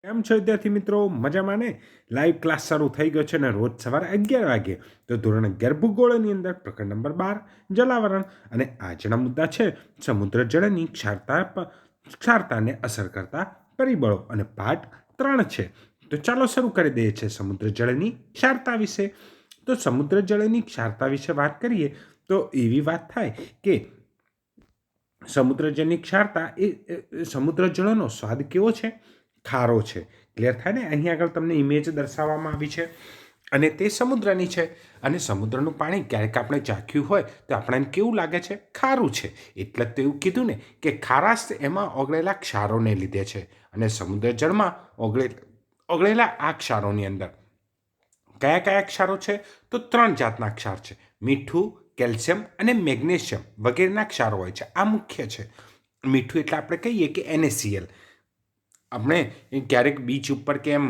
કેમ છો વિદ્યાર્થી મિત્રો? મજામાં ને? લાઈવ ક્લાસ શરૂ થઈ ગયો છે ને રોજ સવારે 11 વાગે. તો ધોરણ 11 ભૂગોળની અંદર પ્રકરણ નંબર 12 જલાવરણ અને આજના મુદ્દા છે સમુદ્ર જળની ક્ષારતાને અસર કરતા પરિબળો અને પાઠ 3 છે. તો ચાલો શરૂ કરી દઈએ છીએ સમુદ્ર જળની ક્ષારતા વિશે. તો સમુદ્ર જળની ક્ષારતા વિશે વાત કરીએ તો એવી વાત થાય કે સમુદ્ર જળની ક્ષારતા એ સમુદ્ર જળનો સ્વાદ કેવો છે? ખારો છે. ક્લિયર થાય ને? અહીં આગળ તમને ઇમેજ દર્શાવવામાં આવી છે અને તે સમુદ્રની છે. અને સમુદ્રનું પાણી ક્યારેક આપણે ચાખ્યું હોય તો આપણને કેવું લાગે છે? ખારું છે. એટલે જ તો એવું કીધું ને કે ખારાશ એમાં ઓગળેલા ક્ષારોને લીધે છે. અને સમુદ્ર જળમાં ઓગળેલા આ ક્ષારોની અંદર કયા કયા ક્ષારો છે? તો 3 જાતના ક્ષાર છે: મીઠું, કેલ્શિયમ અને મેગ્નેશિયમ વગેરેના ક્ષારો હોય છે. આ મુખ્ય છે. મીઠું એટલે આપણે કહીએ કે NaCl. આપણે ક્યારેક બીચ ઉપર કે એમ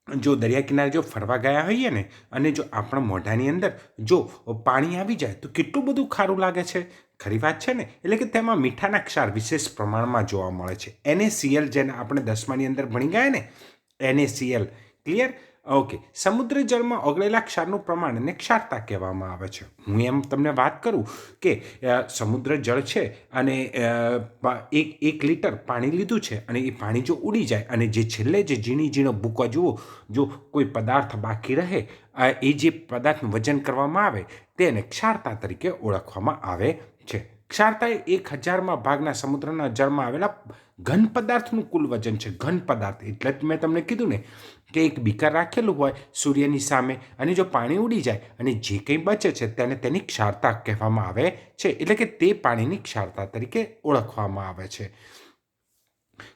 જો દરિયા કિનારે જો ફરવા ગયા હોઈએ ને અને જો આપણા મોઢાની અંદર જો પાણી આવી જાય તો કેટલું બધું ખારું લાગે છે. ખરી વાત છે ને? એટલે કે તેમાં મીઠાના ક્ષાર વિશેષ પ્રમાણમાં જોવા મળે છે. NaCl જેને આપણે 10માની અંદર ભણી ગયા ને, NaCl. ક્લિયર? ઓકે. સમુદ્ર જળમાં ઓગળેલા ક્ષારનું પ્રમાણને ક્ષારતા કહેવામાં આવે છે. હું એમ તમને વાત કરું કે સમુદ્ર જળ છે અને 1 લીટર પાણી લીધું છે અને એ પાણી જો ઉડી જાય અને જે છેલ્લે જે ઝીણો ભૂકો જુઓ, જો કોઈ પદાર્થ બાકી રહે, એ જે પદાર્થનું વજન કરવામાં આવે તેને ક્ષારતા તરીકે ઓળખવામાં આવે છે. ક્ષારતા એ 1000માં ભાગના સમુદ્રના જળમાં આવેલા ઘન પદાર્થનું કુલ વજન છે. ઘન પદાર્થ એટલે જ મેં તમને કીધું ને કે એક બીકર રાખેલું હોય સૂર્યની સામે અને જો પાણી ઉડી જાય અને જે કંઈ બચે છે તેને તેની ક્ષારતા કહેવામાં આવે છે. એટલે કે તે પાણીની ક્ષારતા તરીકે ઓળખવામાં આવે છે.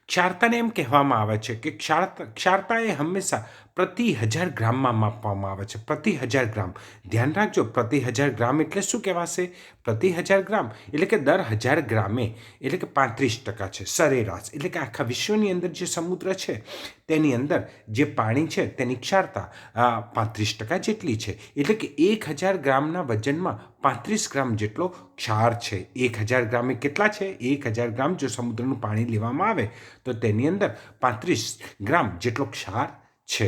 ક્ષારતાને એમ કહેવામાં આવે છે કે ક્ષારતા એ હંમેશા પ્રતિ 1000 ગ્રામમાં માપવામાં આવે છે. પ્રતિ 1000 ગ્રામ. ધ્યાન રાખજો, પ્રતિ 1000 ગ્રામ એટલે શું કહેવાશે? પ્રતિ 1000 ગ્રામ એટલે કે દર 1000 ગ્રામે, એટલે કે 35% છે સરેરાશ. એટલે કે આખા વિશ્વની અંદર જે સમુદ્ર છે તેની અંદર જે પાણી છે તેની ક્ષારતા 35% જેટલી છે. એટલે કે 1000 ગ્રામના વજનમાં 35 ગ્રામ જેટલો ક્ષાર છે. 1000 ગ્રામે કેટલા છે? 1000 ગ્રામ જો સમુદ્રનું પાણી લેવામાં આવે તો તેની અંદર 35 ગ્રામ જેટલો ક્ષાર છે.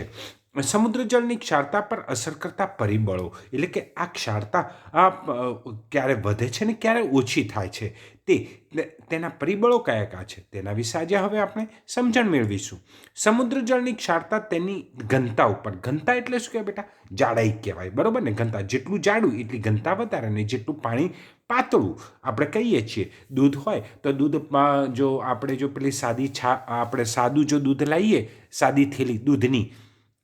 સમુદ્ર જળની ક્ષારતા પર અસર કરતા પરિબળો એટલે કે આ ક્ષારતા ક્યારે વધે છે ને ક્યારે ઓછી થાય છે તેના પરિબળો કયા કયા છે તેના વિશે આજે હવે આપણે સમજણ મેળવીશું. સમુદ્ર જળની ક્ષારતા તેની ઘનતા ઉપર. ઘનતા એટલે શું કહેવાય બેટા? જાડાઈ કહેવાય. બરોબર ને? ઘનતા જેટલું જાડું એટલી ઘનતા વધારે, ને જેટલું પાણી પાતળું. આપણે કહીએ છીએ દૂધ હોય તો દૂધમાં જો આપણે જો પેલી આપણે સાદું જો દૂધ લાવીએ, સાદી થેલી દૂધની,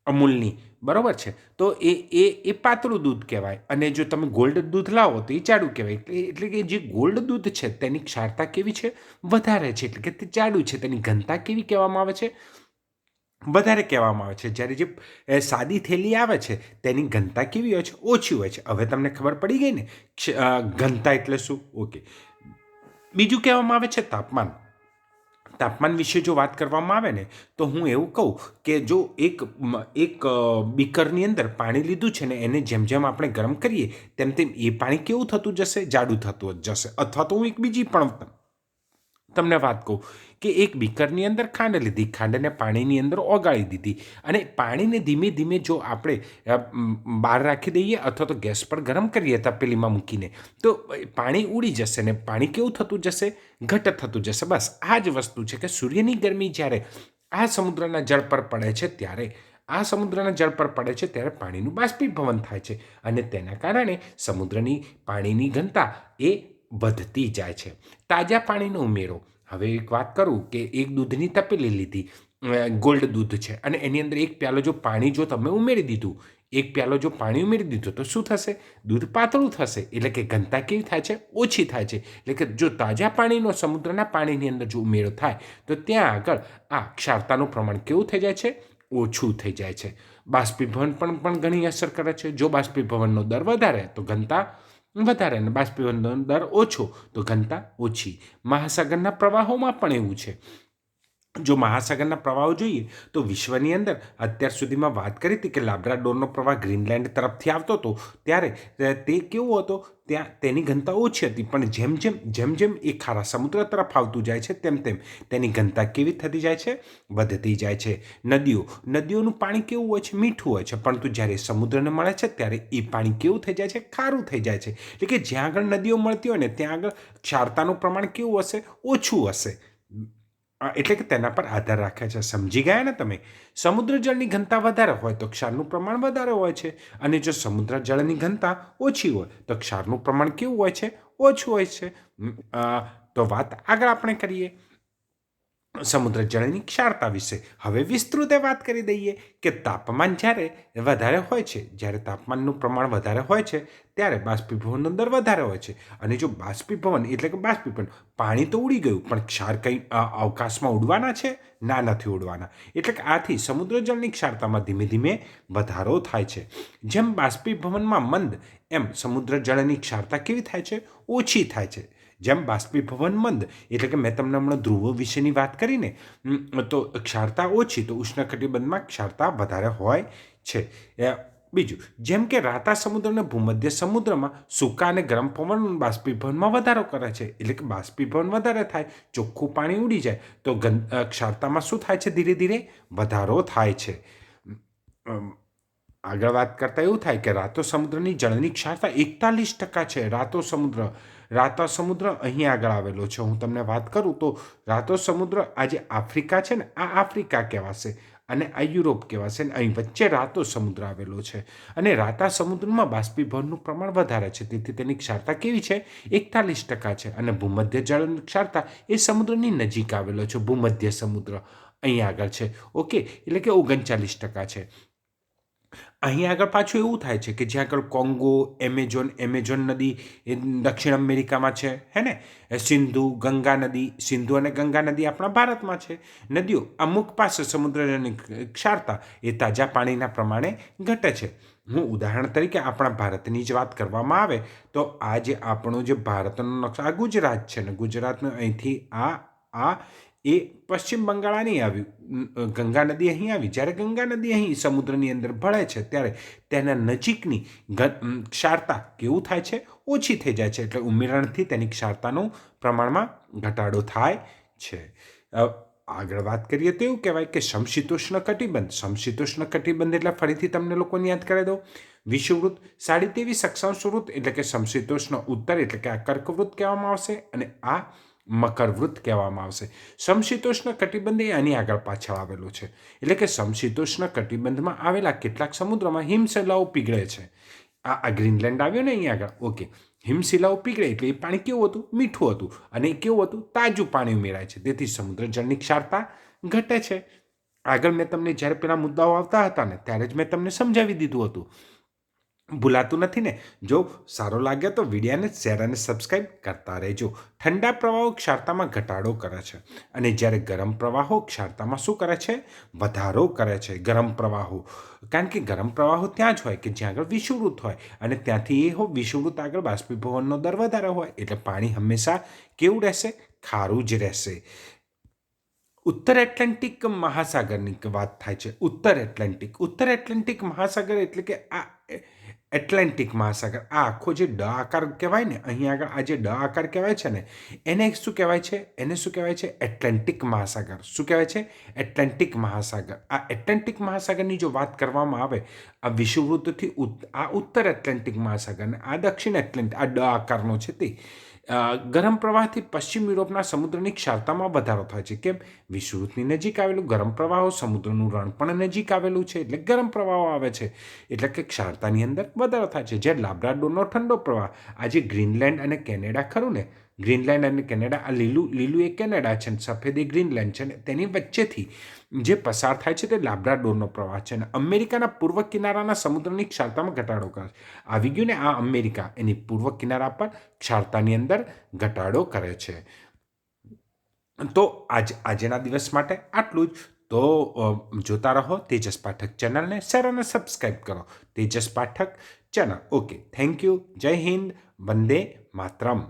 અમૂલની, બરોબર છે, તો એ પાતળું દૂધ કહેવાય. અને જો તમે ગોલ્ડ દૂધ લાવો તો એ જાડું કહેવાય. એટલે કે જે ગોલ્ડ દૂધ છે તેની ક્ષારતા કેવી છે? વધારે છે. એટલે કે તે જાડું છે. તેની ઘનતા કેવી કહેવામાં આવે છે? વધારે કહેવામાં આવે છે. જ્યારે જે સાદી થેલી આવે છે તેની ઘનતા કેવી હોય છે? ઓછી હોય છે. હવે તમને ખબર પડી ગઈ ને ઘનતા એટલે શું? ઓકે. બીજું કહેવામાં આવે છે તાપમાન. તાપમાન વિશે જો વાત કરવામાં આવે ને તો હું એવું કહું કે જો એક બીકરની અંદર પાણી લીધું છે ને એને જેમ જેમ આપણે ગરમ કરીએ તેમ તેમ એ પાણી કેવું થતું જશે? જાડું થતું જશે. અથવા તો હું એક બીજી પણ તમને વાત કહું કે એક બીકરની અંદર ખાંડ લીધી, ખાંડને પાણીની અંદર ઓગાળી દીધી અને પાણીને ધીમે ધીમે જો આપણે બહાર રાખી દઈએ અથવા તો ગેસ પર ગરમ કરીએ તપેલીમાં મૂકીને, તો પાણી ઉડી જશે ને પાણી કેવું થતું જશે? ઘટ થતું જશે. બસ આ જ વસ્તુ છે કે સૂર્યની ગરમી જ્યારે આ સમુદ્રના જળ પર પડે છે ત્યારે પાણીનું બાષ્પીભવન થાય છે અને તેના કારણે સમુદ્રની પાણીની ઘનતા એ વધતી જાય છે. તાજા પાણીનો ઉમેરો. હવે એક વાત કરું કે એક દૂધની તપેલી લીધી, ગોલ્ડ દૂધ છે, અને એની અંદર 1 પ્યાલો જો પાણી જો તમે ઉમેરી દીધું, 1 પ્યાલો જો પાણી ઉમેરી દીધું તો શું થશે? દૂધ પાતળું થશે. એટલે કે ઘનતા કેવી થાય છે? ઓછી થાય છે. એટલે કે જો તાજા પાણીનો સમુદ્રના પાણીની અંદર જો ઉમેરો થાય તો ત્યાં આગળ આ ક્ષારતાનું પ્રમાણ કેવું થઈ જાય છે? ઓછું થઈ જાય છે. બાષ્પીભવન પણ ઘણી અસર કરે છે. જો બાષ્પીભવનનો દર વધારે તો ઘનતા વધારે, અને બાષ્પીભવનનો દર ઓછો તો ઘનતા ઓછી. મહાસાગરના પ્રવાહોમાં પણ એવું છે. જો મહાસાગરના પ્રવાહો જોઈએ તો વિશ્વની અંદર અત્યાર સુધીમાં વાત કરી હતી કે લાબ્રાડોરનો પ્રવાહ ગ્રીનલેન્ડ તરફથી આવતો હતો ત્યારે તે કેવો હતો, ત્યાં તેની ઘનતા ઓછી હતી, પણ જેમ જેમ એ ખારા સમુદ્ર તરફ આવતું જાય છે તેમ તેમ તેની ઘનતા કેવી થતી જાય છે, વધતી જાય છે. નદીઓનું પાણી કેવું હોય છે, મીઠું હોય છે, પરંતુ જ્યારે સમુદ્રને મળે છે ત્યારે એ પાણી કેવું થઈ જાય છે, ખારું થઈ જાય છે. એટલે કે જ્યાં આગળ નદીઓ મળતી હોય ને ત્યાં આગળ ક્ષારતાનું પ્રમાણ કેવું હશે, ઓછું હશે. એટલે કે તેના પર આધાર રાખે છે. સમજી ગયા ને તમે? સમુદ્ર જળની ઘનતા વધારે હોય તો ક્ષારનું પ્રમાણ વધારે હોય છે, અને જો સમુદ્ર જળની ઘનતા ઓછી હોય તો ક્ષારનું પ્રમાણ કેવું હોય છે, ઓછું હોય છે. તો વાત આગળ આપણે કરીએ સમુદ્ર જળની ક્ષારતા વિશે. હવે વિસ્તૃતે વાત કરી દઈએ કે તાપમાન જ્યારે વધારે હોય છે, જ્યારે તાપમાનનું પ્રમાણ વધારે હોય છે ત્યારે બાષ્પીભવનનો દર વધારે હોય છે. અને જો બાષ્પીભવન એટલે કે બાષ્પીભવન, પાણી તો ઉડી ગયું પણ ક્ષાર કંઈ અવકાશમાં ઉડવાના છે? ના, નથી ઉડવાના. એટલે કે આથી સમુદ્ર જળની ક્ષારતામાં ધીમે ધીમે વધારો થાય છે. જેમ બાષ્પીભવનમાં મંદ એમ સમુદ્ર જળની ક્ષારતા કેવી થાય છે, ઓછી થાય છે. જેમ બાષ્પીભવન મંદ એટલે કે મેં તમને હમણાં ધ્રુવો વિશેની વાત કરીને, તો ક્ષારતા ઓછી, તો ઉષ્ણકટિબંધમાં ક્ષારતા વધારે હોય છે. બીજું, જેમ કે રાતા સમુદ્ર અને ભૂમધ્ય સમુદ્રમાં સૂકા અને ગરમ પવન બાષ્પીભવનમાં વધારો કરે છે. એટલે કે બાષ્પીભવન વધારે થાય, ચોખ્ખું પાણી ઉડી જાય તો ક્ષારતામાં શું થાય છે, ધીરે ધીરે વધારો થાય છે. આગળ વાત કરતા એવું થાય કે રાતો સમુદ્રની જળની ક્ષારતા 41% છે. રાતો સમુદ્ર અહીં આગળ આવેલો છે. હું તમને વાત કરું તો રાતો સમુદ્ર આ જે આફ્રિકા છે ને, આ આફ્રિકા કહેવાશે અને આ યુરોપ કહેવાશે, અને અહીં વચ્ચે રાતો સમુદ્ર આવેલો છે. અને રાતા સમુદ્રમાં બાષ્પીભવનનું પ્રમાણ વધારે છે, તેથી તેની ક્ષારતા કેવી છે, 41% છે. અને ભૂમધ્ય જળની ક્ષારતા એ સમુદ્રની નજીક આવેલો છે, ભૂમધ્ય સમુદ્ર અહીં આગળ છે. ઓકે, એટલે કે 39% છે. અહીં આગળ પાછું એવું થાય છે કે જ્યાં આગળ કોંગો, એમેઝોન નદી એ દક્ષિણ અમેરિકામાં છે, હે ને? સિંધુ અને ગંગા નદી આપણા ભારતમાં છે. નદીઓ અમુક પાસે સમુદ્રની ક્ષારતા એ તાજા પાણીના પ્રમાણે ઘટે છે. હું ઉદાહરણ તરીકે આપણા ભારતની જ વાત કરવામાં આવે તો આ જે આપણો જે ભારતનો નકશો, આ ગુજરાત છે ને, ગુજરાતનું અહીંથી આ એ પશ્ચિમ બંગાળ નહીં આવ્યું, ગંગા નદી અહીં આવી. જ્યારે ગંગા નદી અહીં સમુદ્રની અંદર ભળે છે ત્યારે તેના નજીકની ક્ષારતા કેવું થાય છે, ઓછી થઈ જાય છે. એટલે ઉમેરણથી તેની ક્ષારતાનું પ્રમાણમાં ઘટાડો થાય છે. આગળ વાત કરીએ તો એવું કહેવાય કે સમશીતોષ્ણ કટિબંધ એટલે ફરીથી તમને લોકોને યાદ કરી દો. વિષુવવૃત્ત 23.5 વૃત્ત એટલે કે સમશીતોષ્ણ ઉત્તર એટલે કે આ કર્કવૃત્ત કહેવામાં આવશે, અને આ મકરવૃત્ત કહેવામાં આવશે. સમશીતોષ્ણ કટિબંધ એ આની આગળ પાછળ આવેલો છે. એટલે કે સમશીતોષ્ણ કટિબંધમાં આવેલા કેટલાક સમુદ્રમાં હિમશિલાઓ પીગળે છે. આ ગ્રીનલેન્ડ આવ્યો ને અહીં આગળ, ઓકે, હિમશિલાઓ પીગળે એટલે એ પાણી કેવું હતું, મીઠું હતું, અને કેવું હતું, તાજું પાણી ઉમેરાય છે. તેથી સમુદ્ર જળની ક્ષારતા ઘટે છે. આગળ મેં તમને જ્યારે પેલા મુદ્દાઓ આવતા હતા ને ત્યારે જ મેં તમને સમજાવી દીધું હતું. ભૂલાતું નથી ને? જો સારો લાગે તો વિડીયોને શેર અને સબસ્ક્રાઈબ કરતા રહેજો. ઠંડા પ્રવાહો ક્ષારતામાં ઘટાડો કરે છે, અને જ્યારે ગરમ પ્રવાહો ક્ષારતામાં શું કરે છે, વધારો કરે છે. ગરમ પ્રવાહો, કારણ કે ગરમ પ્રવાહો ત્યાં જ હોય કે જ્યાં આગળ વિષુવવૃત્ત હોય, અને ત્યાંથી એ વિષુવવૃત્ત આગળ બાષ્પીભવનનો દર વધારે હોય, એટલે પાણી હંમેશા કેવું રહેશે, ખારું જ રહેશે. ઉત્તર એટલાન્ટિક મહાસાગરની વાત થાય છે. ઉત્તર એટલાન્ટિક મહાસાગર એટલે કે આ એટલાન્ટિક મહાસાગર, આ આખો જે ડ આકાર કહેવાય ને, અહીં આગળ આ જે ડ આકાર કહેવાય છે ને, એને શું કહેવાય છે, એટલાન્ટિક મહાસાગર. શું કહેવાય છે? એટલાન્ટિક મહાસાગર. આ એટલાન્ટિક મહાસાગરની જો વાત કરવામાં આવે, આ વિષુવવૃત્તથી આ ઉત્તર એટલાન્ટિક મહાસાગર અને આ દક્ષિણ એટલાન્ટિક, આ ડ આકારનો છે તે ગરમ પ્રવાહથી પશ્ચિમ યુરોપના સમુદ્રની ક્ષારતામાં વધારો થાય છે. કેમ? વિષુવવૃત્તની નજીક આવેલું ગરમ પ્રવાહો, સમુદ્રનું રણ પણ નજીક આવેલું છે, એટલે ગરમ પ્રવાહો આવે છે, એટલે કે ક્ષારતાની અંદર વધારો થાય છે. જ્યારે લાબ્રાડોરનો ઠંડો પ્રવાહ, આજે ગ્રીનલેન્ડ અને કેનેડા ખરું ને, ગ્રીનલેન્ડ અને કેનેડા, આ લીલું એ કેનેડા છે ને સફેદ એ ગ્રીનલેન્ડ છે, ને તેની વચ્ચેથી જે પસાર થાય છે તે લાબ્રાડોરનો પ્રવાહ છે. અને અમેરિકાના પૂર્વ કિનારાના સમુદ્રની ક્ષારતામાં ઘટાડો કરે છે. આવી ગયું ને આ અમેરિકા, એની પૂર્વ કિનારા પર ક્ષારતાની અંદર ઘટાડો કરે છે. તો આજના દિવસ માટે આટલું જ. તો જોતા રહો તેજસ પાઠક ચેનલને, શેર અને સબસ્ક્રાઈબ કરો Tejas Pathak channel. Okay, thank you. જય હિન્દ. વંદે માતરમ.